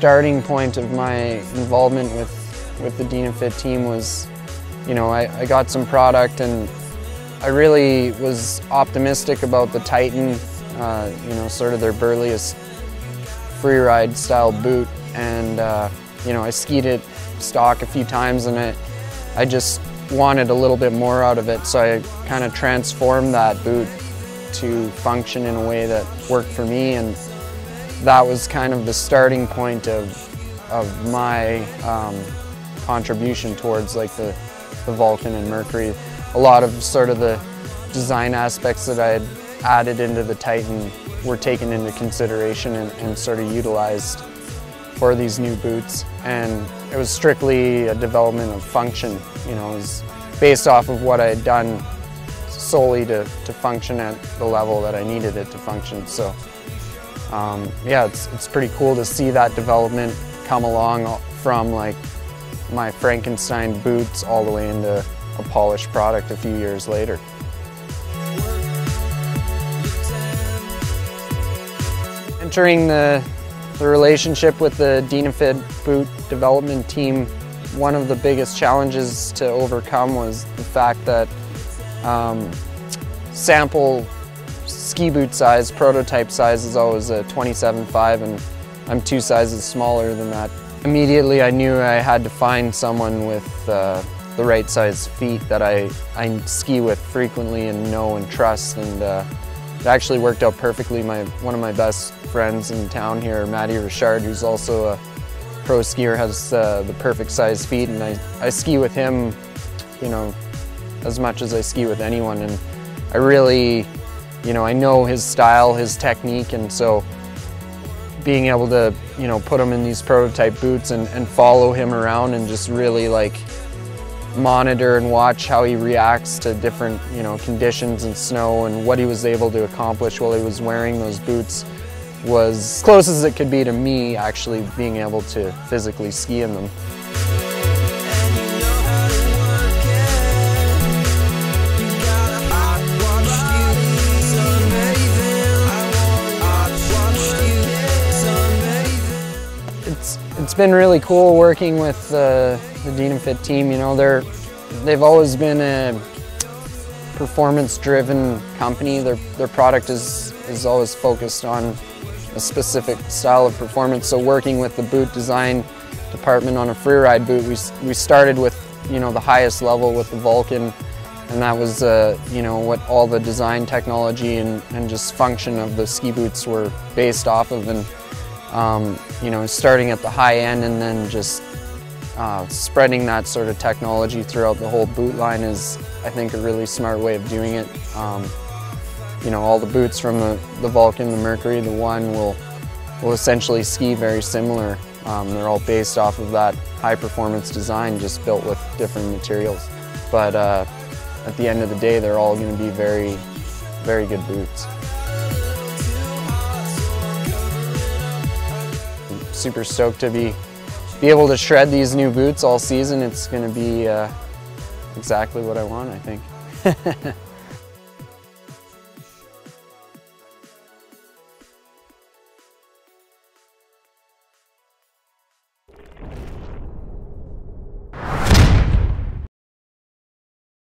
starting point of my involvement with the Dynafit team was, you know, I got some product and I really was optimistic about the Titan, you know, sort of their burliest freeride style boot, and you know, I skied it stock a few times and I just wanted a little bit more out of it, so I kind of transformed that boot to function in a way that worked for me, and that was kind of the starting point of my contribution towards like the Vulcan and Mercury. A lot of sort of the design aspects that I had added into the Titan were taken into consideration and sort of utilized for these new boots, and it was strictly a development of function. You know, it was based off of what I had done solely to function at the level that I needed it to function. So yeah, it's pretty cool to see that development come along from like my Frankenstein boots all the way into a polished product a few years later. Entering the relationship with the Dynafit boot development team, one of the biggest challenges to overcome was the fact that sample ski boot size, prototype size, is always a 27.5, and I'm 2 sizes smaller than that. Immediately I knew I had to find someone with the right size feet that I ski with frequently and know and trust, and it actually worked out perfectly. One of my best friends in town here, Matty Richard, who's also a pro skier, has the perfect size feet, and I ski with him, you know, as much as I ski with anyone, and I really, you know, I know his style, his technique, and so being able to, you know, put him in these prototype boots and follow him around and just really like monitor and watch how he reacts to different, you know, conditions and snow, and what he was able to accomplish while he was wearing those boots was as close as it could be to me actually being able to physically ski in them. It's been really cool working with the Dynafit team. You know, they've always been a performance-driven company. Their product is always focused on a specific style of performance. So working with the boot design department on a freeride boot, we started with, you know, the highest level with the Vulcan, and that was you know, what all the design technology and just function of the ski boots were based off of. And you know, starting at the high end and then just spreading that sort of technology throughout the whole boot line is, I think, a really smart way of doing it. You know, all the boots from the Vulcan, the Mercury, the One will essentially ski very similar. They're all based off of that high performance design, just built with different materials. But at the end of the day, they're all going to be very, very good boots. Super stoked to be able to shred these new boots all season. It's going to be exactly what I want, I think.